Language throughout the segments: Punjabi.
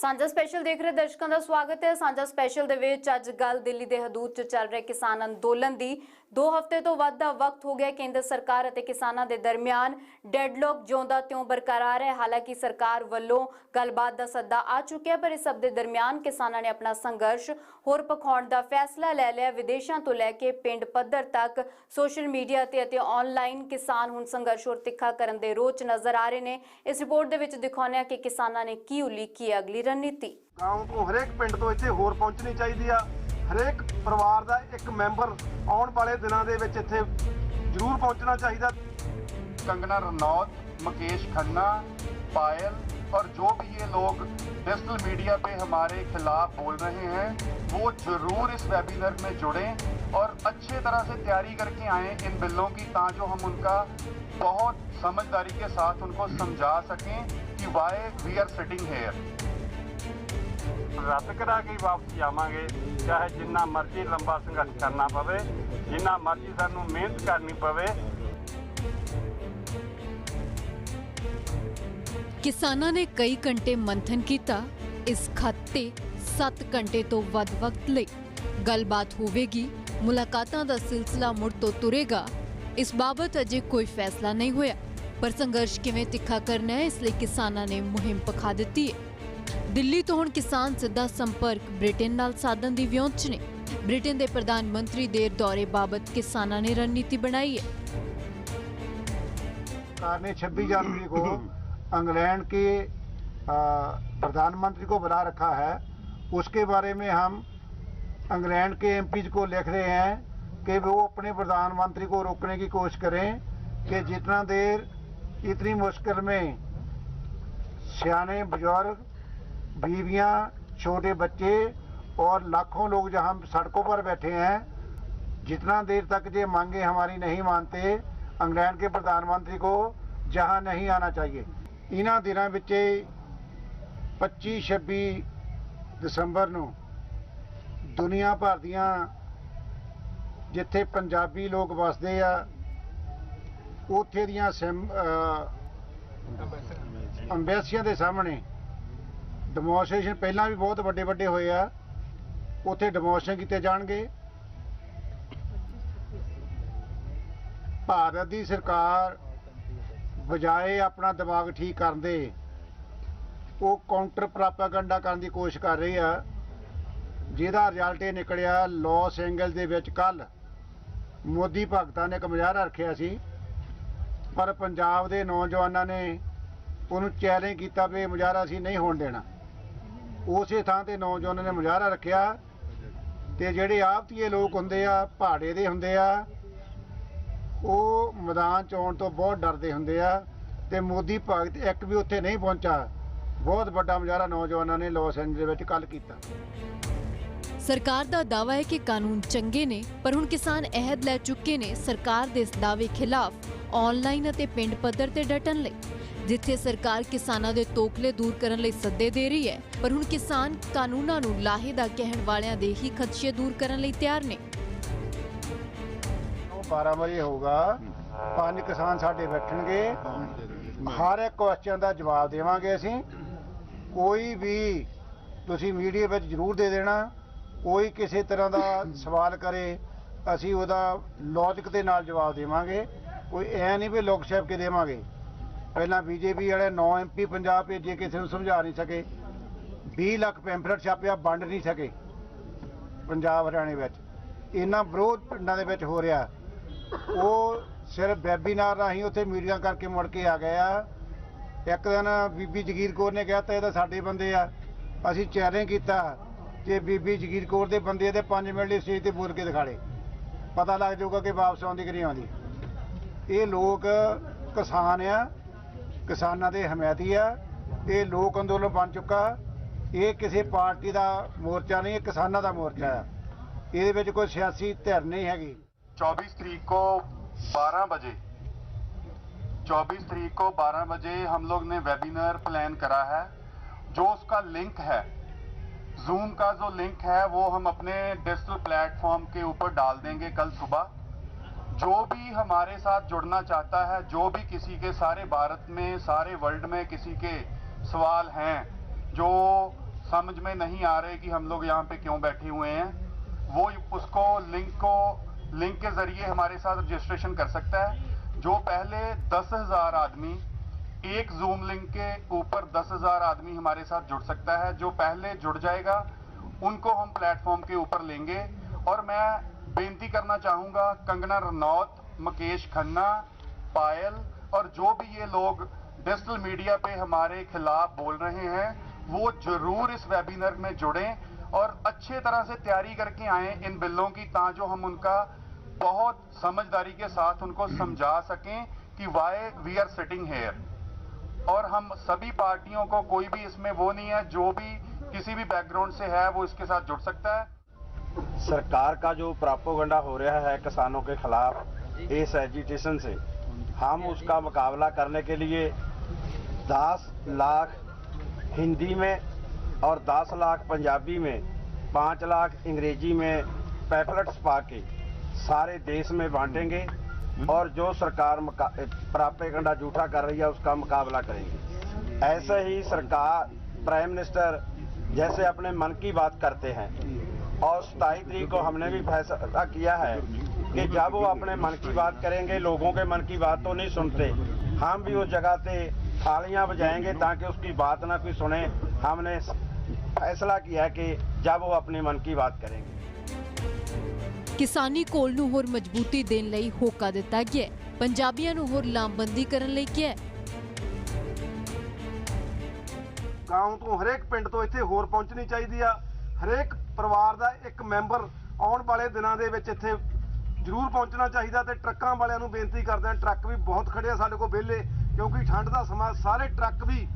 ਸਾਂਝਾ ਸਪੈਸ਼ਲ ਦੇਖ ਰਹੇ ਦਰਸ਼ਕਾਂ ਦਾ ਸਵਾਗਤ ਹੈ। ਸਾਂਝਾ ਸਪੈਸ਼ਲ ਦੇ ਵਿੱਚ ਅੱਜ ਗੱਲ ਦਿੱਲੀ ਦੇ ਹਦੂਦ 'ਚ ਚੱਲ ਰਹੇ ਕਿਸਾਨ ਅੰਦੋਲਨ ਦੀ 2 ਹਫ਼ਤੇ ਤੋਂ ਵੱਧ ਦਾ ਵਕਤ ਹੋ ਗਿਆ। ਕੇਂਦਰ ਸਰਕਾਰ ਅਤੇ ਕਿਸਾਨਾਂ ਦੇ ਦਰਮਿਆਨ ਡੈਡਲੌਕ ਜਿਉਂਦਾ ਤਿਉਂ ਬਰਕਰਾਰ ਹੈ। ਹਾਲਾਂਕਿ ਸਰਕਾਰ ਵੱਲੋਂ ਗੱਲਬਾਤ ਦਾ ਸੱਦਾ ਆ ਚੁੱਕਿਆ, ਪਰ ਇਸ ਸਭ ਦੇ ਦਰਮਿਆਨ ਕਿਸਾਨਾਂ ਨੇ ਆਪਣਾ ਸੰਘਰਸ਼ ਹੋਰ ਪਖਾਉਣ ਦਾ ਫੈਸਲਾ ਲੈ ਲਿਆ। ਵਿਦੇਸ਼ਾਂ ਤੋਂ ਲੈ ਕੇ ਪਿੰਡ ਪੱਧਰ ਤੱਕ ਸੋਸ਼ਲ ਮੀਡੀਆ ਤੇ ਆਨਲਾਈਨ ਕਿਸਾਨ ਹੁਣ ਸੰਘਰਸ਼ ਹੋਰ ਤਿੱਖਾ ਕਰਨ ਦੇ ਰੋਚ ਨਜ਼ਰ ਆ ਰਹੇ ਨੇ। ਇਸ ਰਿਪੋर्ट ਦੇ ਵਿੱਚ ਦਿਖਾਉਂਦੇ ਹਾਂ ਕਿ ਕਿਸਾਨਾਂ ਨੇ ਕੀ ਉਲੀਕੀ ਹੈ ਅਗਲੀ रणनीति। गाँव को हरेक पिंड तो इत्थे होर पहुंचनी चाहिए आ। हरेक परिवार का एक मैंबर आने वाले दिनों के विच इत्थे जरूर पहुंचना चाहिए। कंगना रनौत, मुकेश खन्ना, पायल और जो भी ये लोग डिजिटल मीडिया पे हमारे खिलाफ बोल रहे हैं वो जरूर इस वेबिनार में जुड़ें और अच्छे तरह से तैयारी करके आएँ इन बिलों की, ताकि हम उनका बहुत समझदारी के साथ उनको समझा सकें कि why we are sitting here. रद्द करा के वापस जावांगे, चाहे जिन्ना मर्जी लंबा संघर्ष करना पवे, जिन्ना मर्जी सानू मेहनत करनी पवे। किसानां ने कई घंटे मंथन किया। इस खत ते 7 घंटे तो वध वक्त लई गलबात होवेगी। मुलाकातां दा सिलसिला मुड़ तो तुरेगा। इस बाबत अजे कोई फैसला नहीं होया, पर संघर्ष किवें तिखा करना है इसलिए किसानां ने मुहिम पखा दित्ती है। दिल्ली तो हुण किसान सिद्धा संपर्क ब्रिटेन नाल साधन दी विਉਂਤ 'ਚ ने। ब्रिटेन के प्रधानमंत्री दे दौरे बाबत किसानां ने रणनीति बनाई है। सरकार ने 26 जनवरी को इंग्लैंड के प्रधानमंत्री को बुला रखा है। उसके बारे में हम इंग्लैंड के एमपीज को लिख रहे हैं कि वो अपने प्रधानमंत्री को रोकने की कोशिश करें कि जितना देर इतनी मुश्किल में सियाने बुजुर्ग, बीवियां, छोटे बच्चे और लाखों लोग जहां सड़कों पर बैठे हैं, जितना देर तक ये मांगे हमारी नहीं मानते, इंग्लैंड के प्रधानमंत्री को जहां नहीं आना चाहिए। इन्हां दिनां विच 25-26 दसंबर नूं दुनिया भर दियां जिथे पंजाबी लोग वसदे आ उत्थे दियां अंबैसियां दे सामने ਡੈਮੋਨਸਟ੍ਰੇਸ਼ਨ ਪਹਿਲਾਂ भी बहुत ਵੱਡੇ ਵੱਡੇ ਹੋਏ ਆ, ਉੱਥੇ ਡੈਮੋਨਸਟ੍ਰੇਸ਼ਨ ਕੀਤੇ ਜਾਣਗੇ। ਭਾਰਤ ਦੀ ਸਰਕਾਰ ਬਜਾਏ ਆਪਣਾ ਦਿਮਾਗ ਠੀਕ ਕਰਨ ਦੇ ਉਹ ਕਾਊਂਟਰ ਪ੍ਰੋਪੇਗੈਂਡਾ ਕਰਨ ਦੀ ਕੋਸ਼ਿਸ਼ ਕਰ ਰਹੀ ਆ, ਜਿਹਦਾ ਰਿਜ਼ਲਟ ਇਹ ਨਿਕਲਿਆ। ਲਾਸ ਐਂਜਲਸ ਦੇ ਵਿੱਚ ਕੱਲ ਮੋਦੀ ਭਗਤਾਂ ਨੇ ਇੱਕ ਮੁਜ਼ਾਹਰਾ ਰੱਖਿਆ ਸੀ, ਪਰ ਪੰਜਾਬ ਦੇ ਨੌਜਵਾਨਾਂ ਨੇ ਉਹਨੂੰ ਚੈਲੰਜ ਕੀਤਾ ਵੀ ਇਹ ਮੁਜ਼ਾਹਰਾ ਅਸੀਂ ਨਹੀਂ ਹੋਣ ਦੇਣਾ। ਉਸੇ ਥਾਂ ਤੇ ਨੌਜਵਾਨਾਂ ਨੇ ਮੁਜ਼ਾਹਰਾ ਰੱਖਿਆ ਤੇ ਜਿਹੜੇ ਆਪਤੀਏ ਲੋਕ ਹੁੰਦੇ ਆ, ਪਹਾੜੇ ਦੇ ਹੁੰਦੇ ਆ, ਉਹ ਮੈਦਾਨ 'ਚ ਆਉਣ ਤੋਂ ਬਹੁਤ ਡਰਦੇ ਹੁੰਦੇ ਆ ਤੇ ਮੋਦੀ ਭਗਤ ਇੱਕ ਵੀ ਉੱਥੇ ਨਹੀਂ ਪਹੁੰਚਾ। ਬਹੁਤ ਵੱਡਾ ਮੁਜ਼ਾਹਰਾ ਨੌਜਵਾਨਾਂ ਨੇ ਲਾਸ ਐਂਜਲਸ ਦੇ ਵਿੱਚ ਕੱਲ ਕੀਤਾ। सरकार का दावा है कि कानून चंगे ने, पर हुण किसान अहद लै चुके ने सरकार दे इस दावे खिलाफ ऑनलाइन अते पिंड पद्धर ते डटन लई। जिथे सरकार किसानां दे तोखले दूर करन लई सद्दे दे रही है, पर हुण किसान कानूनां नूं लाहे दा कहण वालियां दे ही खदशे दूर करन लई तैयार ने। 12 ਵਜੇ ਹੋਊਗਾ, 5 किसान साडे बैठणगे, हर एक क्वेश्चन का जवाब देवांगे। असीं कोई भी तुसीं मीडिया विच जरूर दे देना। कोई किसी तरह का सवाल करे असी उहदा लॉजिक के नाल जवाब देवांगे। कोई ऐ नहीं भी लुक छिप के देवांगे। पहला बीजेपी वाले 9 MP पंजाब भेजे, किसी को समझा नहीं सके। 20 लाख पैंफलेट छापिया, वंड नहीं सके। पंजाब हरियाणे में इन्ना विरोध पिंडां दे विच हो रहा, वो सिर्फ वैबीनार राही उत्थे मीटिंगां करके मुड़ के आ गया। एक दिन बीबी जगीर कौर ने कहता ये तो साडे बंदे आ। असीं चैलेंज किया कि बीबी जगीर कौर के बंदे तो 5 मिनट लिए स्टेज पर बोल के दिखाड़े, पता लग जाऊगा कि वापस आउंदी कि नहीं आउंदी। ये लोग किसान आ, किसानां दे हमायती आ। ये लोक अंदोलन बन चुका। ये किसी पार्टी का मोर्चा नहीं, किसानां दा मोर्चा है। ये विच कोई सियासी धिर नहीं हैगी। 24 तारीख को 12 बजे 24 तारीख को 12 बजे हम लोग ने वेबिनार प्लान करा है। जो उसका लिंक है, जूम का जो लिंक है, वो हम अपने डिजिटल प्लेटफॉर्म के ऊपर डाल देंगे कल सुबह। जो भी हमारे साथ जुड़ना चाहता है, जो भी किसी के सारे भारत में, सारे वर्ल्ड में किसी के सवाल हैं, जो समझ में नहीं आ रहे कि हम लोग यहाँ पे क्यों बैठे हुए हैं, वो उसको लिंक के जरिए हमारे साथ रजिस्ट्रेशन कर सकता है। जो पहले 10,000 आदमी, एक जूम लिंक के ऊपर 10,000 आदमी हमारे साथ जुड़ सकता है। जो पहले जुड़ जाएगा उनको हम प्लेटफॉर्म के ऊपर लेंगे। और मैं बेनती करना चाहूंगा कंगना रनौत, मुकेश खन्ना, पायल और जो भी ये लोग डिजिटल मीडिया पे हमारे खिलाफ बोल रहे हैं, वो जरूर इस वेबिनार में जुड़ें और अच्छे तरह से तैयारी करके आए इन बिलों की, ताकि हम उनका बहुत समझदारी के साथ उनको समझा सकें कि why we are sitting here. और हम सभी पार्टियों को, कोई भी इसमें वो नहीं है, जो भी किसी भी बैकग्राउंड से है वो इसके साथ जुड़ सकता है। सरकार का जो प्रोपेगेंडा हो रहा है किसानों के खिलाफ, इस एजिटेशन से हम उसका मुकाबला करने के लिए 10 लाख हिंदी में और 10 लाख पंजाबी में, 5 लाख अंग्रेजी में पैफलेट्स पा के सारे देश में बांटेंगे और जो सरकार प्रोपेगेंडा झूठा कर रही है उसका मुकाबला करेंगे। ऐसे ही सरकार, प्राइम मिनिस्टर जैसे अपने मन की बात करते हैं, और 27 तारीख को हमने भी फैसला किया है कि जब वो अपने मन की बात करेंगे, लोगों के मन की बात तो नहीं सुनते, हम भी उस जगह से थालियां बजाएंगे ताकि उसकी बात ना कोई सुने। हमने फैसला किया कि जब वो अपने मन की बात करेंगे। ਕਿਸਾਨੀ ਕੋਲ ਨੂੰ ਹੋਰ ਮਜ਼ਬੂਤੀ ਦੇਣ ਲਈ ਹੋਕਾ ਦਿੱਤਾ ਗਿਆ ਹੈ। ਪੰਜਾਬੀਆਂ ਨੂੰ ਹੋਰ ਲਾਮਬੰਦੀ ਕਰਨ ਲਈ ਕਿਹਾ ਹੈ। गांव ਤੋਂ ਹਰੇਕ ਪਿੰਡ ਤੋਂ ਇੱਥੇ ਹੋਰ ਪਹੁੰਚਣੀ ਚਾਹੀਦੀ ਆ। ਹਰੇਕ ਪਰਿਵਾਰ ਦਾ ਇੱਕ ਮੈਂਬਰ ਆਉਣ ਵਾਲੇ ਦਿਨਾਂ ਦੇ ਵਿੱਚ ਇੱਥੇ ਜ਼ਰੂਰ ਪਹੁੰਚਣਾ ਚਾਹੀਦਾ। ਤੇ ਟਰੱਕਾਂ ਵਾਲਿਆਂ ਨੂੰ ਬੇਨਤੀ ਕਰਦੇ ਆ, ਟਰੱਕ ਵੀ ਬਹੁਤ ਖੜੇ ਆ ਸਾਡੇ ਕੋਲ ਵਿਹਲੇ, ਕਿਉਂਕਿ ਠੰਡ ਦਾ ਸਮਾਂ, ਸਾਰੇ ਟਰੱਕ ਵੀ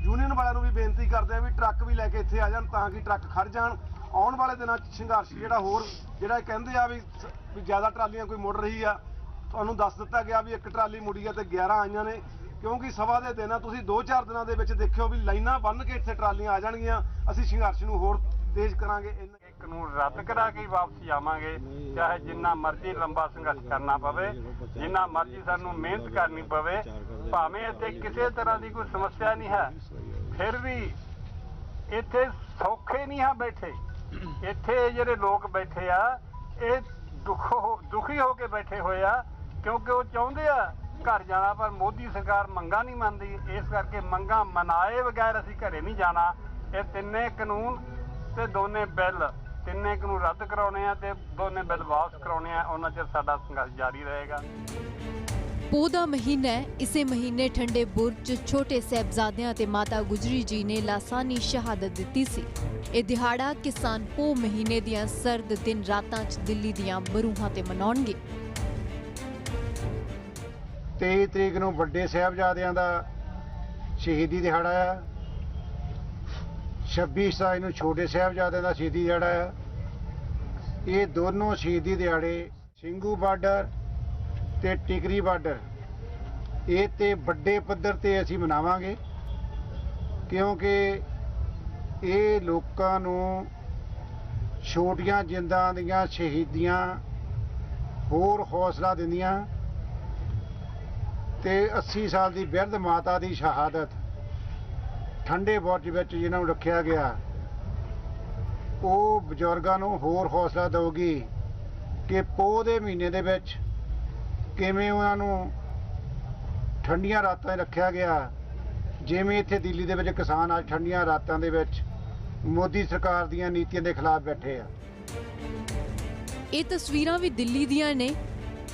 ਯੂਨੀਅਨ ਵਾਲਿਆਂ ਨੂੰ ਵੀ ਬੇਨਤੀ ਕਰਦੇ ਆ ਵੀ ਟਰੱਕ ਵੀ ਲੈ ਕੇ ਇੱਥੇ ਆ ਜਾਣ ਤਾਂ ਕਿ ਟਰੱਕ ਖੜ ਜਾਣ। ਆਉਣ ਵਾਲੇ ਦਿਨਾਂ 'ਚ ਸੰਘਰਸ਼ ਜਿਹੜਾ ਹੋਰ ਜਿਹੜਾ ਕਹਿੰਦੇ ਆ ਵੀ ਜ਼ਿਆਦਾ ਟਰਾਲੀਆਂ ਕੋਈ ਮੁੜ ਰਹੀ ਆ, ਤੁਹਾਨੂੰ ਦੱਸ ਦਿੱਤਾ ਗਿਆ ਵੀ ਇੱਕ ਟਰਾਲੀ ਮੁੜੀ ਆ ਤੇ 11 ਆਈਆਂ ਨੇ, ਕਿਉਂਕਿ ਸਭਾ ਦੇ ਦਿਨ ਆ। ਤੁਸੀਂ 2-4 ਦਿਨਾਂ ਦੇ ਵਿੱਚ ਦੇਖਿਓ ਵੀ ਲਾਈਨਾਂ ਬੰਨ੍ਹ ਕੇ ਇੱਥੇ ਟਰਾਲੀਆਂ ਆ ਜਾਣਗੀਆਂ। ਅਸੀਂ ਸੰਘਰਸ਼ ਨੂੰ ਹੋਰ ਤੇਜ਼ ਕਰਾਂਗੇ। ਕਾਨੂੰਨ ਰੱਦ ਕਰਾ ਕੇ ਵਾਪਸ ਆਵਾਂਗੇ, ਚਾਹੇ ਜਿੰਨਾ ਮਰਜ਼ੀ ਲੰਬਾ ਸੰਘਰਸ਼ ਕਰਨਾ ਪਵੇ, ਜਿੰਨਾ ਮਰਜ਼ੀ ਸਾਨੂੰ ਮਿਹਨਤ ਕਰਨੀ ਪਵੇ, ਭਾਵੇਂ ਇੱਥੇ ਕਿਸੇ ਤਰ੍ਹਾਂ ਦੀ ਕੋਈ ਸਮੱਸਿਆ ਨਹੀਂ ਹੈ, ਫਿਰ ਵੀ ਇੱਥੇ ਸੌਖੇ ਨਹੀਂ ਆ ਬੈਠੇ। ਇੱਥੇ ਜਿਹੜੇ ਲੋਕ ਬੈਠੇ ਆ ਇਹ ਦੁਖੀ ਹੋ ਕੇ ਬੈਠੇ ਹੋਏ ਆ, ਕਿਉਂਕਿ ਉਹ ਚਾਹੁੰਦੇ ਆ ਘਰ ਜਾਣਾ, ਪਰ ਮੋਦੀ ਸਰਕਾਰ ਮੰਗਾਂ ਨਹੀਂ ਮੰਨਦੀ। ਇਸ ਕਰਕੇ ਮੰਗਾਂ ਮਨਾਏ ਬਗੈਰ ਅਸੀਂ ਘਰੇ ਨਹੀਂ ਜਾਣਾ। ਇਹ ਤਿੰਨੇ ਕਾਨੂੰਨ ਤੇ ਦੋਨੇ ਬਿੱਲ, ਤਿੰਨੇ ਕਾਨੂੰਨ ਰੱਦ ਕਰਾਉਣੇ ਆ ਤੇ ਦੋਨੇ ਬਿੱਲ ਵਾਪਸ ਕਰਾਉਣੇ ਆ। ਉਹਨਾਂ ਚਿਰ ਸਾਡਾ ਸੰਘਰਸ਼ ਜਾਰੀ ਰਹੇਗਾ। ਪੋਹ ਦਾ ਮਹੀਨਾ ਹੈ। ਇਸੇ ਮਹੀਨੇ ਠੰਡੇ ਬੁਰਜ ਛੋਟੇ ਸਾਹਿਬਜ਼ਾਦਿਆਂ ਅਤੇ ਮਾਤਾ ਗੁਜਰੀ ਜੀ ਨੇ ਲਾਸਾਨੀ ਸ਼ਹਾਦਤ ਦਿੱਤੀ ਸੀ। ਇਹ ਦਿਹਾੜਾ ਕਿਸਾਨ ਪੋਹ ਮਹੀਨੇ ਦੀਆਂ ਸਰਦ ਦਿਨ ਰਾਤਾਂ 'ਚ ਦਿੱਲੀ ਦੀਆਂ ਬਰੂਹਾਂ ਤੇ ਮਨਾਉਣਗੇ। 23 ਤਰੀਕ ਨੂੰ ਵੱਡੇ ਸਾਹਿਬਜ਼ਾਦਿਆਂ ਦਾ ਸ਼ਹੀਦੀ ਦਿਹਾੜਾ ਆ। 26 ਤਾਰੀਖ ਨੂੰ ਛੋਟੇ ਸਾਹਿਬਜ਼ਾਦਿਆਂ ਦਾ ਸ਼ਹੀਦੀ ਦਿਹਾੜਾ ਆ। ਇਹ ਦੋਨੋਂ ਸ਼ਹੀਦੀ ਦਿਹਾੜੇ ਸਿੰਘੂ ਬਾਰਡਰ ਤੇ ਟਿਕਰੀ ਬਾਰਡਰ ਇਹ ਤੇ ਵੱਡੇ ਪੱਧਰ ਤੇ ਅਸੀਂ ਮਨਾਵਾਂਗੇ, ਕਿਉਂਕਿ ਇਹ ਲੋਕਾਂ ਨੂੰ ਛੋਟੀਆਂ ਜਿੰਦਾਂ ਦੀਆਂ ਸ਼ਹੀਦੀਆਂ ਹੋਰ ਹੌਸਲਾ ਦਿੰਦੀਆਂ ਤੇ 80 ਸਾਲ ਦੀ ਬਿਰਧ ਮਾਤਾ ਦੀ ਸ਼ਹਾਦਤ ਠੰਡੇ ਬੁਰਜ ਵਿੱਚ ਜਿਨ੍ਹਾਂ ਨੂੰ ਰੱਖਿਆ ਗਿਆ, ਉਹ ਬਜ਼ੁਰਗਾਂ ਨੂੰ ਹੋਰ ਹੌਸਲਾ ਦੇਊਗੀ ਕਿ ਪੋਹ ਦੇ ਮਹੀਨੇ ਦੇ ਵਿੱਚ ਕਿਵੇਂ ਉਹਨਾਂ ਨੂੰ ਠੰਡੀਆਂ ਰਾਤਾਂ 'ਚ ਰੱਖਿਆ ਗਿਆ। ਜਿਵੇਂ ਇੱਥੇ ਦਿੱਲੀ ਦੇ ਵਿੱਚ ਕਿਸਾਨ ਅੱਜ ਠੰਡੀਆਂ ਰਾਤਾਂ ਦੇ ਵਿੱਚ ਮੋਦੀ ਸਰਕਾਰ ਦੀਆਂ ਨੀਤੀਆਂ ਦੇ ਖਿਲਾਫ ਬੈਠੇ ਆ। ਇਹ ਤਸਵੀਰਾਂ ਵੀ ਦਿੱਲੀ ਦੀਆਂ ਨੇ।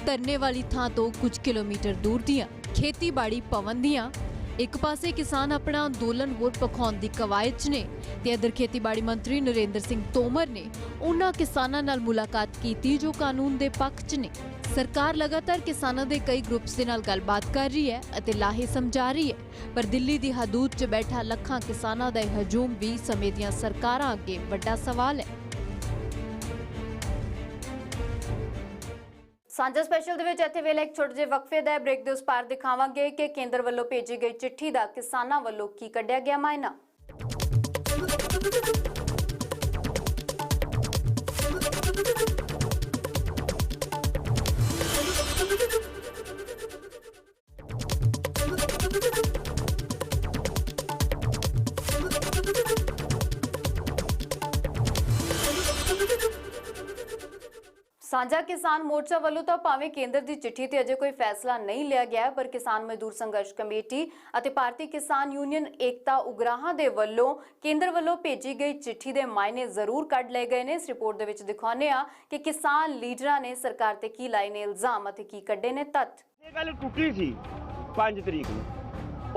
ਧਰਨੇ ਵਾਲੀ ਥਾਂ ਤੋਂ ਕੁਝ ਕਿਲੋਮੀਟਰ ਦੂਰ ਦੀਆਂ ਖੇਤੀਬਾੜੀ ਭਵਨ ਦੀਆਂ। ਇੱਕ ਪਾਸੇ ਕਿਸਾਨ ਆਪਣਾ ਅੰਦੋਲਨ ਹੋਰ ਪਖਾਉਣ ਦੀ ਕਵਾਇਦ 'ਚ ਨੇ ਤੇ ਇੱਧਰ ਖੇਤੀਬਾੜੀ ਮੰਤਰੀ ਨਰਿੰਦਰ ਸਿੰਘ ਤੋਮਰ ਨੇ ਉਹਨਾਂ ਕਿਸਾਨਾਂ ਨਾਲ ਮੁਲਾਕਾਤ ਕੀਤੀ ਜੋ ਕਾਨੂੰਨ ਦੇ ਪੱਖ 'ਚ ਨੇ। ਸਰਕਾਰ ਲਗਾਤਾਰ ਕਿਸਾਨਾਂ ਦੇ ਕਈ ਗਰੁੱਪਸ ਦੇ ਨਾਲ ਗੱਲਬਾਤ ਕਰ ਰਹੀ ਹੈ ਅਤੇ ਲਾਹੇ ਸਮਝਾ ਰਹੀ ਹੈ, ਪਰ ਦਿੱਲੀ ਦੀ ਹਦੂਦ 'ਚ ਬੈਠਾ ਲੱਖਾਂ ਕਿਸਾਨਾਂ ਦਾ ਇਹ ਹਜੂਮ ਵੀ ਸਮੇਂ ਦੀਆਂ ਸਰਕਾਰਾਂ ਅੱਗੇ ਵੱਡਾ ਸਵਾਲ ਹੈ। ਸਾਂਝਾ ਸਪੈਸ਼ਲ ਦੇ ਵਿੱਚ ਇੱਥੇ ਵੇਲੇ ਇੱਕ ਛੋਟੇ ਜਿਹੇ ਵਕਫੇ ਦਾ ਬ੍ਰੇਕ ਦੇ ਉਸ ਪਾਰ ਦਿਖਾਵਾਂਗੇ ਕਿ ਕੇਂਦਰ ਵੱਲੋਂ ਭੇਜੀ ਗਈ ਚਿੱਠੀ ਦਾ ਕਿਸਾਨਾਂ ਵੱਲੋਂ ਕੀ ਕੱਢਿਆ ਗਿਆ ਮਾਇਨਾ। ਸਾਂਝਾ ਕਿਸਾਨ ਮੋਰਚਾ ਵੱਲੋਂ ਤਾਂ ਭਾਵੇਂ ਕੇਂਦਰ ਦੀ ਚਿੱਠੀ ਤੇ ਅਜੇ ਕੋਈ ਫੈਸਲਾ ਨਹੀਂ ਲਿਆ ਗਿਆ, ਪਰ ਕਿਸਾਨ ਮਜ਼ਦੂਰ ਸੰਘਰਸ਼ ਕਮੇਟੀ ਅਤੇ ਭਾਰਤੀ ਕਿਸਾਨ ਯੂਨੀਅਨ ਏਕਤਾ ਉਗਰਾਹਾਂ ਦੇ ਵੱਲੋਂ ਕੇਂਦਰ ਵੱਲੋਂ ਭੇਜੀ ਗਈ ਚਿੱਠੀ ਦੇ ਮਾਇਨੇ ਜ਼ਰੂਰ ਕੱਢ ਲਏ ਗਏ ਨੇ। ਇਸ ਰਿਪੋਰਟ ਦੇ ਵਿੱਚ ਦਿਖਾਉਂਦੇ ਆ ਕਿ ਕਿਸਾਨ ਲੀਡਰਾਂ ਨੇ ਸਰਕਾਰ ਤੇ ਕੀ ਲਾਏ ਨੇ ਇਲਜ਼ਾਮ ਅਤੇ ਕੀ ਕੱਢੇ ਨੇ ਤੱਥ। ਇਹ ਗੱਲ ਟੁੱਟੀ ਸੀ 5 ਤਰੀਕ ਨੂੰ,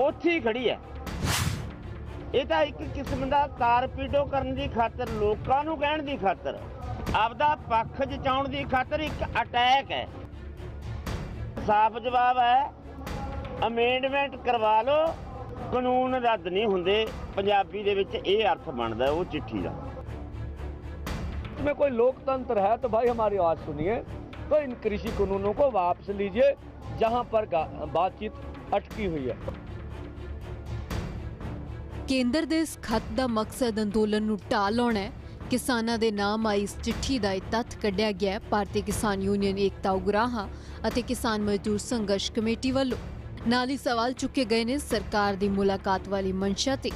ਉੱਥੇ ਹੀ ਖੜੀ ਹੈ। ਇਹ ਤਾਂ ਇੱਕ ਕਿਸਮ ਦਾ ਤਾਰਪੀਡੋ ਕਰਨ ਦੀ ਖਾਤਰ, ਲੋਕਾਂ ਨੂੰ ਕਹਿਣ ਦੀ ਖਾਤਰ, ਆਪਦਾ ਪੱਖ ਜਤਾਉਣ ਦੀ ਖਾਤਰ ਇੱਕ ਅਟੈਕ ਹੈ। ਸਾਫ਼ ਜਵਾਬ ਹੈ, ਅਮੈਂਡਮੈਂਟ ਕਰਵਾ ਲਓ, ਕਾਨੂੰਨ ਰੱਦ ਨਹੀਂ ਹੁੰਦੇ। ਪੰਜਾਬੀ ਦੇ ਵਿੱਚ ਇਹ ਅਰਥ ਬਣਦਾ ਉਹ ਚਿੱਠੀ ਦਾ। इसमें कोई लोकतंत्र है तो भाई हमारी आवाज सुनिए, तो इन कृषि कानूनों को वापस लीजिए जहां पर बातचीत अटकी हुई है। ਕੇਂਦਰ ਦੇ ਇਸ ਖੱਤ ਦਾ ਮਕਸਦ ਅੰਦੋਲਨ ਨੂੰ ਢਾਹ ਲਾਉਣਾ ਹੈ। ਕਿਸਾਨਾਂ ਦੇ ਨਾਮ ਆਈ ਇਸ ਚਿੱਠੀ ਦਾ ਇਹ ਤੱਥ ਕੱਢਿਆ ਗਿਆ ਹੈ ਭਾਰਤੀ ਕਿਸਾਨ ਯੂਨੀਅਨ ਏਕਤਾ ਉਗਰਾਹਾਂ ਅਤੇ ਕਿਸਾਨ ਮਜ਼ਦੂਰ ਸੰਘਰਸ਼ ਕਮੇਟੀ ਵੱਲੋਂ। ਨਾਲ ਹੀ ਸਵਾਲ ਚੁੱਕੇ ਗਏ ਨੇ ਸਰਕਾਰ ਦੀ ਮੁਲਾਕਾਤ ਵਾਲੀ ਮਨਸ਼ਾ ਤੇ।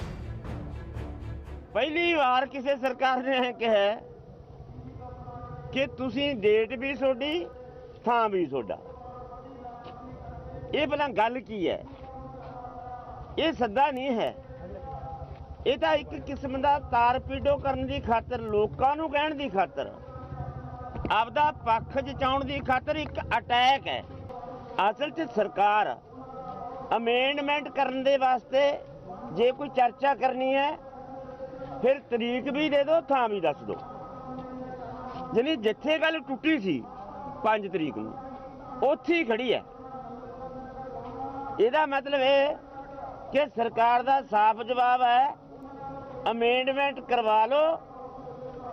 ਪਹਿਲੀ ਵਾਰ ਕਿਸੇ ਸਰਕਾਰ ਨੇ ਇਹ ਕਿਹਾ ਕਿ ਤੁਸੀਂ ਡੇਟ ਵੀ ਤੁਹਾਡੀ, ਥਾਂ ਵੀ ਤੁਹਾਡਾ। ਇਹ ਭਲਾ ਗੱਲ ਕੀ ਹੈ? ਇਹ ਸੱਦਾ ਨਹੀਂ ਹੈ, ਇਹ ਤਾਂ ਇੱਕ ਕਿਸਮ ਦਾ ਤਾਰਪੀਡੋ ਕਰਨ ਦੀ ਖਾਤਰ, ਲੋਕਾਂ ਨੂੰ ਕਹਿਣ ਦੀ ਖਾਤਰ, ਆਪਦਾ ਪੱਖ ਜਤਾਉਣ ਦੀ ਖਾਤਰ ਇੱਕ ਅਟੈਕ ਹੈ। ਅਸਲ 'ਚ ਸਰਕਾਰ ਅਮੈਂਡਮੈਂਟ ਕਰਨ ਦੇ ਵਾਸਤੇ ਜੇ ਕੋਈ ਚਰਚਾ ਕਰਨੀ ਹੈ ਫਿਰ ਤਰੀਕ ਵੀ ਦੇ ਦਿਓ, ਥਾਂ ਵੀ ਦੱਸ ਦਿਓ। ਯਾਨੀ ਜਿੱਥੇ ਗੱਲ ਟੁੱਟੀ ਸੀ 5 ਤਰੀਕ ਨੂੰ, ਉੱਥੇ ਹੀ ਖੜੀ ਹੈ। ਇਹਦਾ ਮਤਲਬ ਇਹ ਕਿ ਸਰਕਾਰ ਦਾ ਸਾਫ਼ ਜਵਾਬ ਹੈ, ਅਮੈਂਡਮੈਂਟ ਕਰਵਾ ਲਓ,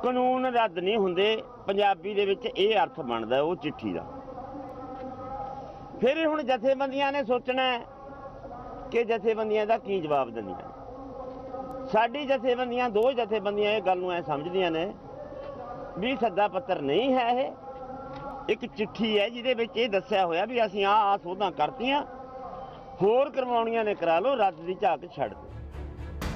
ਕਾਨੂੰਨ ਰੱਦ ਨਹੀਂ ਹੁੰਦੇ। ਪੰਜਾਬੀ ਦੇ ਵਿੱਚ ਇਹ ਅਰਥ ਬਣਦਾ ਉਹ ਚਿੱਠੀ ਦਾ। ਫਿਰ ਹੁਣ ਜਥੇਬੰਦੀਆਂ ਨੇ ਸੋਚਣਾ ਹੈ ਕਿ ਜਥੇਬੰਦੀਆਂ ਦਾ ਕੀ ਜਵਾਬ ਦਿੰਦੀਆਂ। ਸਾਡੀ ਜਥੇਬੰਦੀਆਂ, 2 ਜਥੇਬੰਦੀਆਂ ਇਹ ਗੱਲ ਨੂੰ ਐ ਸਮਝਦੀਆਂ ਨੇ ਵੀ ਸੱਦਾ ਪੱਤਰ ਨਹੀਂ ਹੈ, ਇਹ ਇੱਕ ਚਿੱਠੀ ਹੈ ਜਿਹਦੇ ਵਿੱਚ ਇਹ ਦੱਸਿਆ ਹੋਇਆ ਵੀ ਅਸੀਂ ਆਹ ਸੋਧਾਂ ਕਰਤੀਆਂ, ਹੋਰ ਕਰਵਾਉਣੀਆਂ ਨੇ ਕਰਾ ਲਓ, ਰੱਦ ਦੀ ਝਾਕ ਛੱਡ ਦਿਓ।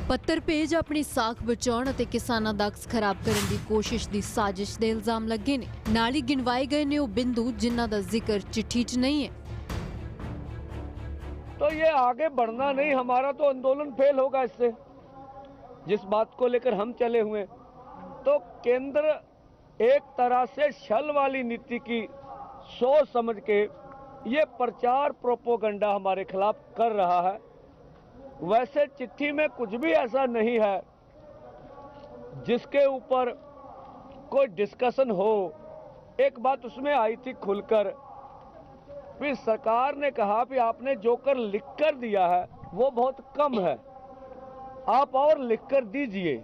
ਪੱਤਰ ਭੇਜ ਆਪਣੀ ਸਾਖ ਬਚਾਉਣ ਅਤੇ ਕਿਸਾਨਾਂ ਦਾ ਅਕਸ ਖਰਾਬ ਕਰਨ ਦੀ ਕੋਸ਼ਿਸ਼ ਦੀ ਸਾਜ਼ਿਸ਼ ਦੇ ਇਲਜ਼ਾਮ ਲੱਗੇ ਨੇ। ਨਾਲ ਹੀ ਗਿਣਵਾਏ ਗਏ ਨੇ ਉਹ ਬਿੰਦੂ ਜਿਨ੍ਹਾਂ ਦਾ ਜ਼ਿਕਰ ਚਿੱਠੀ 'ਚ ਨਹੀਂ ਹੈ। तो ये आगे बढ़ना नहीं, हमारा तो आंदोलन फेल होगा इससे, जिस बात को लेकर हम चले हुए। तो केंद्र एक तरह से छल वाली नीति की सोच समझ के ये प्रचार प्रोपोगंडा हमारे खिलाफ कर रहा है। वैसे चिट्ठी में कुछ भी ऐसा नहीं है जिसके ऊपर कोई डिस्कशन हो। एक बात उसमें आई थी खुलकर, फिर सरकार ने कहा कि आपने जो कर लिख कर दिया है वो बहुत कम है, आप और लिख कर दीजिए।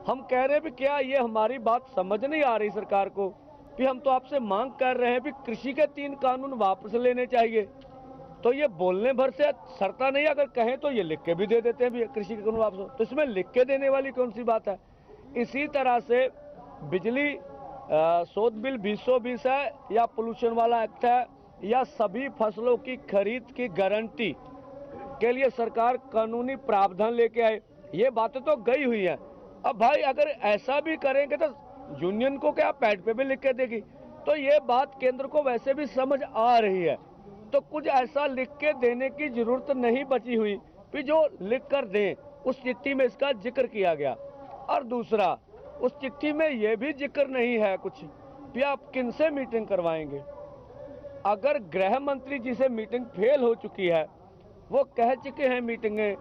हम कह रहे हैं भी क्या ये हमारी बात समझ नहीं आ रही सरकार को कि हम तो आपसे मांग कर रहे हैं कि कृषि के 3 कानून वापस लेने चाहिए, तो ये बोलने भर से सरता नहीं। अगर कहें तो ये लिख के भी दे देते हैं भी कृषि के कानून वापस, तो इसमें लिख के देने वाली कौन सी बात है। इसी तरह से बिजली शोध बिल 2020 है या पोल्यूशन वाला एक्ट है या सभी फसलों की खरीद की गारंटी के लिए सरकार कानूनी प्रावधान लेके आए, ये बातें तो गई हुई है। अब भाई अगर ऐसा भी करेंगे तो यूनियन को क्या पैड पे भी लिख के देगी, तो ये बात केंद्र को वैसे भी समझ आ रही है। तो कुछ ऐसा लिख के देने की जरूरत नहीं बची हुई कि जो लिख कर दें। उस चिट्ठी में इसका जिक्र किया गया। और दूसरा, उस चिट्ठी में ये भी जिक्र नहीं है कुछ कि आप किनसे मीटिंग करवाएंगे। अगर गृह मंत्री जी से मीटिंग फेल हो चुकी है, वो कह चुके हैं मीटिंगें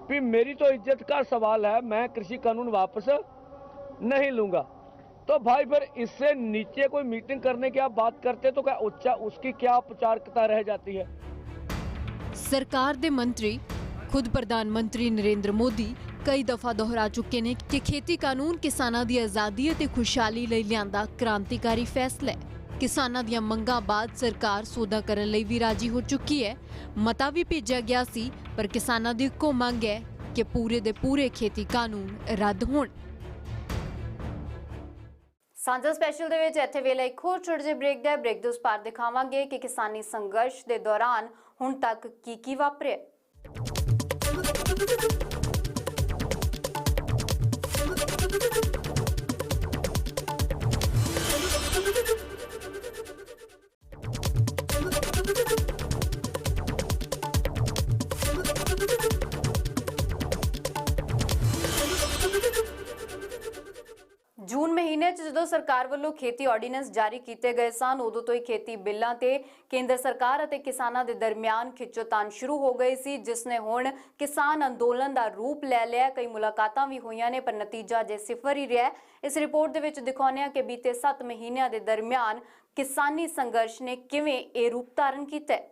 कि मेरी तो इज्जत का सवाल है, मैं कृषि कानून वापस नहीं लूंगा, तो भाई फिर इससे नीचे कोई मीटिंग करने की आप बात करते तो क्या उसकी क्या औपचारिकता रह जाती है। ਸਰਕਾਰ ਦੇ ਮੰਤਰੀ ਖੁਦ ਪ੍ਰਧਾਨ ਮੰਤਰੀ ਨਰਿੰਦਰ ਮੋਦੀ ਕਈ ਦਫਾ ਦੁਹਰਾ ਚੁੱਕੇ ਨੇ ਕਿ ਖੇਤੀ ਕਾਨੂੰਨ ਕਿਸਾਨਾਂ ਦੀ ਆਜ਼ਾਦੀ ਅਤੇ ਖੁਸ਼ਹਾਲੀ ਲਈ ਲਿਆਂਦਾ ਕ੍ਰਾਂਤੀਕਾਰੀ ਫੈਸਲਾ ਹੈ। ਕਿਸਾਨਾਂ ਦੀਆਂ ਮੰਗਾਂ ਬਾਅਦ ਸਰਕਾਰ ਸੌਦਾ ਕਰਨ ਲਈ ਵੀ ਰਾਜੀ ਹੋ ਚੁੱਕੀ ਹੈ। ਮਤਾ ਵੀ ਭੇਜਿਆ ਗਿਆ ਸੀ, ਪਰ ਕਿਸਾਨਾਂ ਦੀ ਇੱਕੋ ਮੰਗ ਹੈ ਕਿ ਪੂਰੇ ਦੇ ਪੂਰੇ ਖੇਤੀ ਕਾਨੂੰਨ ਰੱਦ ਹੋਣ। ਸਾਂਝਾ ਸਪੈਸ਼ਲ ਦੇ ਵਿੱਚ ਇੱਥੇ ਵੇਲੇ ਇੱਕ ਹੋਰ ਛੋਟੇ ਜਿਹੇ ਬ੍ਰੇਕ ਦਾ ਬ੍ਰੇਕ ਦੇ ਉਸ ਪਾਰ ਦਿਖਾਵਾਂਗੇ ਕਿ ਕਿਸਾਨੀ ਸੰਘਰਸ਼ ਦੇ ਦੌਰਾਨ ਹੁਣ ਤੱਕ ਕੀ ਵਾਪਰਿਆ। ਜਦੋਂ ਸਰਕਾਰ ਵੱਲੋਂ ਖੇਤੀ ਆਰਡੀਨੈਂਸ ਜਾਰੀ ਕੀਤੇ ਗਏ ਸਨ ਉਦੋਂ ਤੋਂ ਹੀ ਖੇਤੀ ਬਿੱਲਾਂ ਤੇ ਕੇਂਦਰ ਸਰਕਾਰ ਅਤੇ ਕਿਸਾਨਾਂ ਦੇ ਦਰਮਿਆਨ ਖਿੱਚੋਤਾਣ ਸ਼ੁਰੂ ਹੋ ਗਈ ਸੀ, ਜਿਸ ਨੇ ਹੁਣ ਕਿਸਾਨ ਅੰਦੋਲਨ ਦਾ ਰੂਪ ਲੈ ਲਿਆ। ਕਈ ਮੁਲਾਕਾਤਾਂ ਵੀ ਹੋਈਆਂ ਨੇ ਪਰ ਨਤੀਜਾ ਜੇ ਸਿਫਰ ਹੀ ਰਿਹਾ। ਇਸ ਰਿਪੋਰਟ ਦੇ ਵਿੱਚ ਦਿਖਾਉਂਦੇ ਹਾਂ ਕਿ ਬੀਤੇ 7 ਮਹੀਨਿਆਂ ਦੇ ਦਰਮਿਆਨ ਕਿਸਾਨੀ ਸੰਘਰਸ਼ ਨੇ ਕਿਵੇਂ ਇਹ ਰੂਪ ਧਾਰਨ ਕੀਤਾ ਹੈ।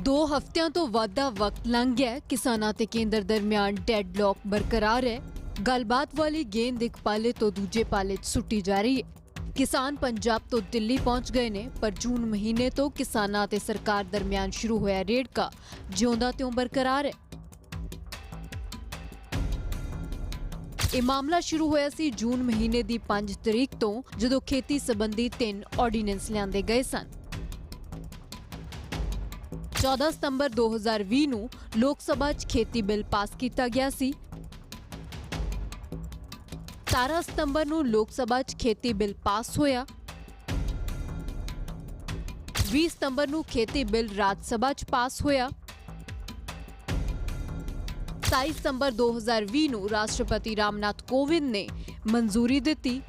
ਦੋ ਹਫ਼ਤਿਆਂ ਤੋਂ ਵੱਧ ਦਾ ਵਕਤ ਲੰਘ ਗਿਆ। ਕਿਸਾਨਾਂ ਤੇ ਕੇਂਦਰ ਦਰਮਿਆਨ ਡੈਡਲੌਕ ਬਰਕਰਾਰ ਹੈ। ਗੱਲਬਾਤ ਵਾਲੀ ਗੇਂਦ ਇੱਕ ਪਾਲੇ ਤੋਂ ਦੂਜੇ ਪਾਲੇ 'ਚ ਸੁੱਟੀ ਜਾ ਰਹੀ ਹੈ। ਕਿਸਾਨ ਪੰਜਾਬ ਤੋਂ ਦਿੱਲੀ ਪਹੁੰਚ ਗਏ ਨੇ ਪਰ ਜੂਨ ਮਹੀਨੇ ਤੋਂ ਕਿਸਾਨਾਂ ਤੇ ਸਰਕਾਰ ਦਰਮਿਆਨ ਸ਼ੁਰੂ ਹੋਇਆ ਰੇੜਕਾ ਜਿਉਂਦਾ ਤਿਉਂ ਬਰਕਰਾਰ ਹੈ। ਇਹ ਮਾਮਲਾ ਸ਼ੁਰੂ ਹੋਇਆ ਸੀ ਜੂਨ ਮਹੀਨੇ ਦੀ 5 ਤਰੀਕ ਤੋਂ ਜਦੋਂ ਖੇਤੀ ਸੰਬੰਧੀ 3 ਆਰਡੀਨੈਂਸ ਲਿਆਂਦੇ ਗਏ ਸਨ। 14 ਸਤੰਬਰ 2020 ਨੂੰ ਲੋਕ ਸਭਾ 'ਚ ਖੇਤੀ ਬਿੱਲ ਪਾਸ ਕੀਤਾ ਗਿਆ ਸੀ। 17 ਸਤੰਬਰ ਨੂੰ ਲੋਕ ਸਭਾ 'ਚ ਖੇਤੀ ਬਿੱਲ ਪਾਸ ਹੋਇਆ। 20 ਸਤੰਬਰ ਨੂੰ ਖੇਤੀ ਬਿੱਲ ਰਾਜ ਸਭਾ 'ਚ ਪਾਸ ਹੋਇਆ। 27 ਸਤੰਬਰ 2020 ਨੂੰ ਰਾਸ਼ਟਰਪਤੀ ਰਾਮਨਾਥ ਕੋਵਿੰਦ ਨੇ ਮਨਜ਼ੂਰੀ ਦਿੱਤੀ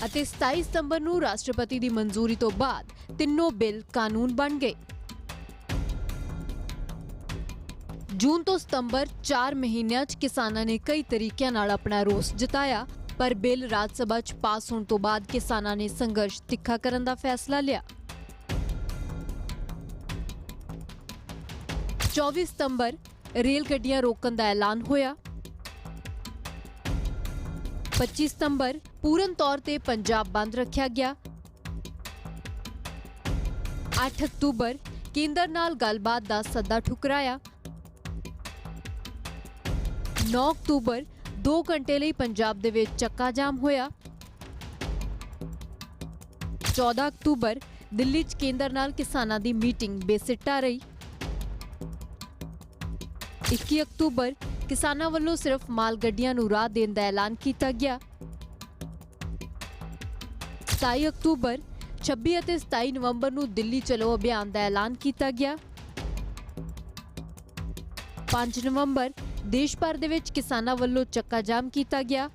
ਅਤੇ 27 ਸਤੰਬਰ ਨੂੰ ਰਾਸ਼ਟਰਪਤੀ ਦੀ ਮਨਜ਼ੂਰੀ ਤੋਂ ਬਾਅਦ ਤਿੰਨੋਂ ਬਿੱਲ ਕਾਨੂੰਨ ਬਣ ਗਏ। ਜੂਨ ਤੋਂ ਸਤੰਬਰ 4 ਮਹੀਨਿਆਂ 'ਚ ਕਿਸਾਨਾਂ ਨੇ ਕਈ ਤਰੀਕਿਆਂ ਨਾਲ ਆਪਣਾ ਰੋਸ ਜਤਾਇਆ ਪਰ ਬਿੱਲ ਰਾਜ ਸਭਾ 'ਚ ਪਾਸ ਹੋਣ ਤੋਂ ਬਾਅਦ ਕਿਸਾਨਾਂ ਨੇ ਸੰਘਰਸ਼ ਤਿੱਖਾ ਕਰਨ ਦਾ ਫੈਸਲਾ ਲਿਆ। 24 ਸਤੰਬਰ ਰੇਲ ਗੱਡੀਆਂ ਰੋਕਣ ਦਾ ਐਲਾਨ ਹੋਇਆ। 25 ਸਤੰਬਰ ਪੂਰਨ ਤੌਰ ਤੇ ਪੰਜਾਬ ਬੰਦ ਰੱਖਿਆ ਗਿਆ। 8 ਅਕਤੂਬਰ ਕੇਂਦਰ ਨਾਲ ਗੱਲਬਾਤ ਦਾ ਸੱਦਾ ਠੁਕਰਾਇਆ। 9 ਅਕਤੂਬਰ 2 ਘੰਟੇ ਲਈ ਪੰਜਾਬ ਦੇ ਵਿੱਚ ਚੱਕਾ ਜਾਮ ਹੋਇਆ। 14 ਅਕਤੂਬਰ ਦਿੱਲੀ 'ਚ ਕੇਂਦਰ ਨਾਲ ਕਿਸਾਨਾਂ ਦੀ ਮੀਟਿੰਗ ਬੇਸਿੱਟਾ ਰਹੀ। 21 ਅਕਤੂਬਰ ਕਿਸਾਨਾਂ ਵੱਲੋਂ ਸਿਰਫ ਮਾਲ ਗੱਡੀਆਂ ਨੂੰ ਰਾਹ ਦੇਣ ਦਾ ਐਲਾਨ ਕੀਤਾ ਗਿਆ। 27 ਅਕਤੂਬਰ 26 ਅਤੇ 27 ਨਵੰਬਰ ਨੂੰ ਦਿੱਲੀ ਚਲੋ ਅਭਿਆਨ ਦਾ ਐਲਾਨ ਕੀਤਾ ਗਿਆ। 5 ਨਵੰਬਰ ਦੇਸ਼ ਭਰ ਦੇ ਵਿੱਚ ਕਿਸਾਨਾਂ ਵੱਲੋਂ ਚੱਕਾ ਜਾਮ ਕੀਤਾ ਗਿਆ।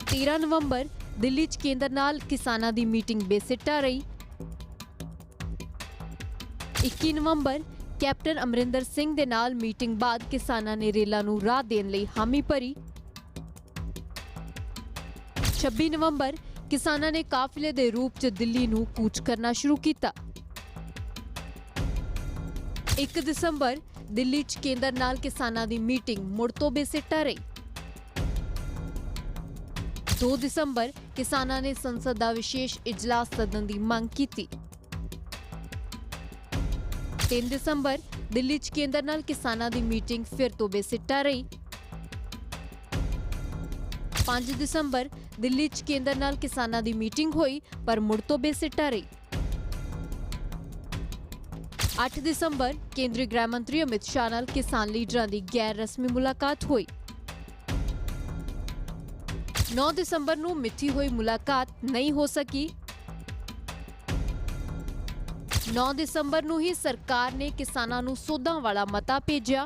13 ਨਵੰਬਰ ਦਿੱਲੀ 'ਚ ਕੇਂਦਰ ਨਾਲ ਕਿਸਾਨਾਂ ਦੀ ਮੀਟਿੰਗ ਬੇਸਿੱਟਾ ਰਹੀ। 21 ਨਵੰਬਰ ਕੈਪਟਨ ਅਮਰਿੰਦਰ ਸਿੰਘ ਦੇ ਨਾਲ ਮੀਟਿੰਗ ਬਾਅਦ ਕਿਸਾਨਾਂ ਨੇ ਰੇਲਾਂ ਨੂੰ ਰਾਹ ਦੇਣ ਲਈ ਹਾਮੀ ਭਰੀ। 26 ਨਵੰਬਰ ਕਿਸਾਨਾਂ ਨੇ ਕਾਫਿਲੇ ਦੇ ਰੂਪ 'ਚ ਦਿੱਲੀ ਨੂੰ ਕੂਚ ਕਰਨਾ ਸ਼ੁਰੂ ਕੀਤਾ। 1 ਦਸੰਬਰ ਦਿੱਲੀ 'ਚ ਕੇਂਦਰ ਨਾਲ ਕਿਸਾਨਾਂ ਦੀ ਮੀਟਿੰਗ ਮੁੜ ਤੋਂ ਬੇਸਿੱਟਾ ਰਹੀ। 2 ਦਸੰਬਰ ਕਿਸਾਨਾਂ ਨੇ ਸੰਸਦ ਦਾ ਵਿਸ਼ੇਸ਼ ਇਜਲਾਸ ਸੱਦਣ ਦੀ ਮੰਗ ਕੀਤੀ। 3 ਦਸੰਬਰ ਦਿੱਲੀ 'ਚ ਕੇਂਦਰ ਨਾਲ ਕਿਸਾਨਾਂ ਦੀ ਮੀਟਿੰਗ ਫਿਰ ਤੋਂ ਬੇਸਿੱਟਾ ਰਹੀ। 5 ਦਸੰਬਰ ਦਿੱਲੀ 'ਚ ਕੇਂਦਰ ਨਾਲ ਕਿਸਾਨਾਂ ਦੀ ਮੀਟਿੰਗ ਹੋਈ ਪਰ ਮੁੜ ਤੋਂ ਬੇਸਿੱਟਾ ਰਹੀ। 8 ਦਸੰਬਰ ਕੇਂਦਰੀ ਗ੍ਰਹਿ ਮੰਤਰੀ ਅਮਿਤ ਸ਼ਾਹ ਨਾਲ ਕਿਸਾਨ ਲੀਡਰਾਂ ਦੀ ਗੈਰ ਰਸਮੀ ਮੁਲਾਕਾਤ ਹੋਈ। 9 ਦਸੰਬਰ ਨੂੰ ਮਿੱਥੀ ਹੋਈ ਮੁਲਾਕਾਤ ਨਹੀਂ ਹੋ ਸਕੀ। 9 ਦਸੰਬਰ ਨੂੰ ਹੀ ਸਰਕਾਰ ਨੇ ਕਿਸਾਨਾਂ ਨੂੰ ਸੋਧਾਂ ਵਾਲਾ ਮਤਾ ਭੇਜਿਆ।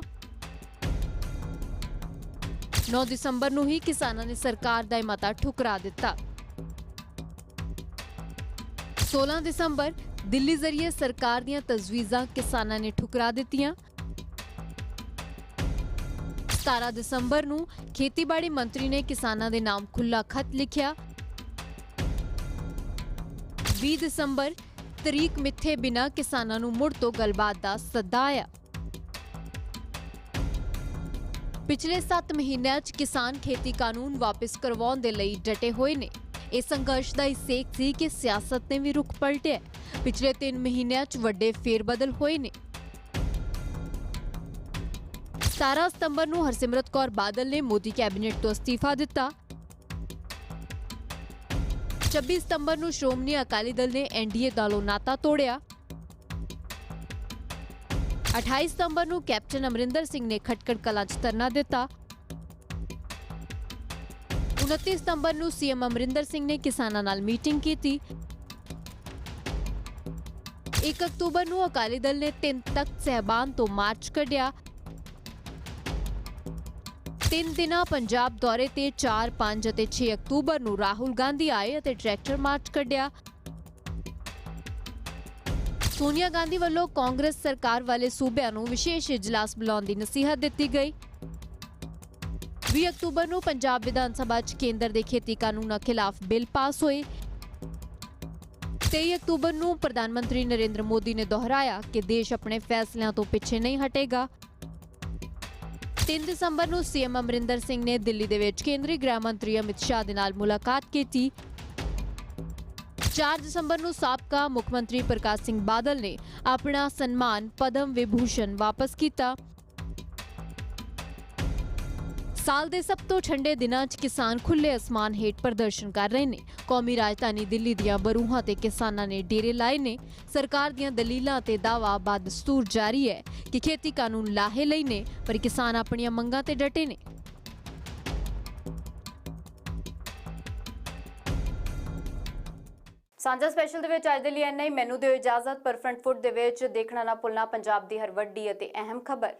9 ਦਸੰਬਰ ਨੂੰ ਹੀ ਕਿਸਾਨਾਂ ਨੇ ਸਰਕਾਰ ਦਾ ਇਹ ਮਤਾ ਠੁਕਰਾ ਦਿੱਤਾ। 16 ਦਸੰਬਰ ਦਿੱਲੀ ਜ਼ਰੀਏ ਸਰਕਾਰ ਦੀਆਂ ਤਜਵੀਜ਼ਾਂ ਕਿਸਾਨਾਂ ਨੇ ਠੁਕਰਾ ਦਿੱਤੀਆਂ। 17 ਦਸੰਬਰ ਨੂੰ ਖੇਤੀਬਾੜੀ ਮੰਤਰੀ ਨੇ ਕਿਸਾਨਾਂ ਦੇ ਨਾਮ ਖੁੱਲਾ ਖੱਤ ਲਿਖਿਆ। 20 ਦਸੰਬਰ ਤਰੀਕ ਮਿੱਥੇ ਬਿਨਾਂ ਕਿਸਾਨਾਂ ਨੂੰ ਮੁੜ ਤੋਂ ਗੱਲਬਾਤ ਦਾ ਸੱਦਾ ਆਇਆ। ਪਿਛਲੇ 7 ਮਹੀਨਿਆਂ 'ਚ ਕਿਸਾਨ ਖੇਤੀ ਕਾਨੂੰਨ ਵਾਪਸ ਕਰਵਾਉਣ ਦੇ ਲਈ ਡਟੇ ਹੋਏ ਨੇ। ਇਹ ਸੰਘਰਸ਼ ਦਾ ਹਿੱਸਾ ਸੀ ਕਿ ਸਿਆਸਤ ਨੇ ਵੀ ਰੁਖ ਪਲਟਿਆ। ਪਿਛਲੇ 3 ਮਹੀਨਿਆਂ 'ਚ ਵੱਡੇ ਫੇਰਬਦਲ ਹੋਏ ਨੇ। 17 ਸਤੰਬਰ ਨੂੰ ਹਰਸਿਮਰਤ ਕੌਰ ਬਾਦਲ ਨੇ ਮੋਦੀ ਕੈਬਨਿਟ ਤੋਂ ਅਸਤੀਫਾ ਦਿੱਤਾ। 26 ਸਤੰਬਰ ਨੂੰ ਸ਼੍ਰੋਮਣੀ ਅਕਾਲੀ ਦਲ ਨੇ ਐਨਡੀਏ ਨਾਲੋਂ ਨਾਤਾ ਤੋੜਿਆ। 28 ਸਤੰਬਰ ਨੂੰ ਕੈਪਟਨ ਅਮਰਿੰਦਰ ਸਿੰਘ ਨੇ ਖਟਕੜ ਕਲਾਂ 'ਚ ਧਰਨਾ ਦਿੱਤਾ। 29 ਸਤੰਬਰ ਨੂੰ ਸੀਐਮ ਅਮਰਿੰਦਰ ਸਿੰਘ ਨੇ ਕਿਸਾਨਾਂ ਨਾਲ ਮੀਟਿੰਗ ਕੀਤੀ। 1 ਅਕਤੂਬਰ ਨੂੰ ਅਕਾਲੀ ਦਲ ਨੇ 3 ਤਖਤ ਸਹਿਬਾਨ ਤੋਂ ਮਾਰਚ ਕੱਢਿਆ। 3 ਦਿਨਾਂ ਪੰਜਾਬ ਦੌਰੇ ਤੇ 4, 5 ਅਤੇ 6 ਅਕਤੂਬਰ ਨੂੰ ਰਾਹੁਲ ਗਾਂਧੀ ਆਏ ਅਤੇ ਟਰੈਕਟਰ ਮਾਰਚ ਕੱਢਿਆ। ਸੋਨੀਆ ਗਾਂਧੀ ਵੱਲੋਂ ਕਾਂਗਰਸ ਸਰਕਾਰ ਵਾਲੇ ਸੂਬਿਆਂ ਨੂੰ ਵਿਸ਼ੇਸ਼ ਇਜਲਾਸ ਬੁਲਾਉਣ ਦੀ ਨਸੀਹਤ ਦਿੱਤੀ ਗਈ। 20 ਅਕਤੂਬਰ ਨੂੰ ਪੰਜਾਬ ਵਿਧਾਨ ਸਭਾ 'ਚ ਕੇਂਦਰ ਦੇ ਖੇਤੀ ਕਾਨੂੰਨਾਂ ਖਿਲਾਫ ਬਿੱਲ ਪਾਸ ਹੋਏ। 23 ਅਕਤੂਬਰ ਨੂੰ ਪ੍ਰਧਾਨ ਮੰਤਰੀ ਨਰਿੰਦਰ ਮੋਦੀ ਨੇ ਦੁਹਰਾਇਆ ਕਿ ਦੇਸ਼ ਆਪਣੇ ਫੈਸਲਿਆਂ ਤੋਂ ਪਿੱਛੇ ਨਹੀਂ ਹਟੇਗਾ। 3 ਦਸੰਬਰ ਨੂੰ ਸੀਐਮ ਅਮਰਿੰਦਰ ਸਿੰਘ ਨੇ ਦਿੱਲੀ ਦੇ ਵਿੱਚ ਕੇਂਦਰੀ ਗ੍ਰਹਿ ਮੰਤਰੀ ਅਮਿਤ ਸ਼ਾਹ ਦੇ ਨਾਲ ਮੁਲਾਕਾਤ ਕੀਤੀ। 4 ਦਸੰਬਰ ਨੂੰ ਸਾਬਕਾ ਮੁੱਖ ਮੰਤਰੀ ਪ੍ਰਕਾਸ਼ ਸਿੰਘ ਬਾਦਲ ਨੇ ਆਪਣਾ ਸਨਮਾਨ ਪਦਮ ਵਿਭੂਸ਼ਣ ਵਾਪਸ ਕੀਤਾ। ਸਾਲ ਦੇ ਸਭ ਤੋਂ ਠੰਡੇ ਦਿਨਾਂ 'ਚ ਕਿਸਾਨ ਖੁੱਲੇ ਅਸਮਾਨ ਹੇਠ ਪ੍ਰਦਰਸ਼ਨ ਕਰ ਰਹੇ ਨੇ। ਕੌਮੀ ਰਾਜਧਾਨੀ ਦਿੱਲੀ ਦੀਆਂ ਬਰੂਹਾਂ ਤੇ ਕਿਸਾਨਾਂ ਨੇ ਡੇਰੇ ਲਾਏ ਨੇ। ਸਰਕਾਰ ਦੀਆਂ ਦਲੀਲਾਂ ਤੇ ਦਾਅਵਾ ਬਦਸਤੂਰ ਜਾਰੀ ਹੈ ਕਿ ਖੇਤੀ ਕਾਨੂੰਨ ਲਾਹੇ ਲਈ ਨੇ, ਪਰ ਕਿਸਾਨ ਆਪਣੀਆਂ ਮੰਗਾਂ ਤੇ ਡਟੇ ਨੇ। ਸਾਂਝਾ ਸਪੈਸ਼ਲ ਦੇ ਵਿੱਚ ਅੱਜ ਦੇ ਲਈ ਇੰਨਾ ਹੀ। ਮੈਨੂੰ ਦਿਓ ਇਜਾਜ਼ਤ। ਪਰ ਫਰੰਟ ਫੁੱਟ ਦੇ ਵਿੱਚ ਦੇਖਣਾ ਨਾ ਭੁੱਲਣਾ ਪੰਜਾਬ ਦੀ ਹਰ ਵੱਡੀ ਅਤੇ ਅਹਿਮ ਖਬਰ।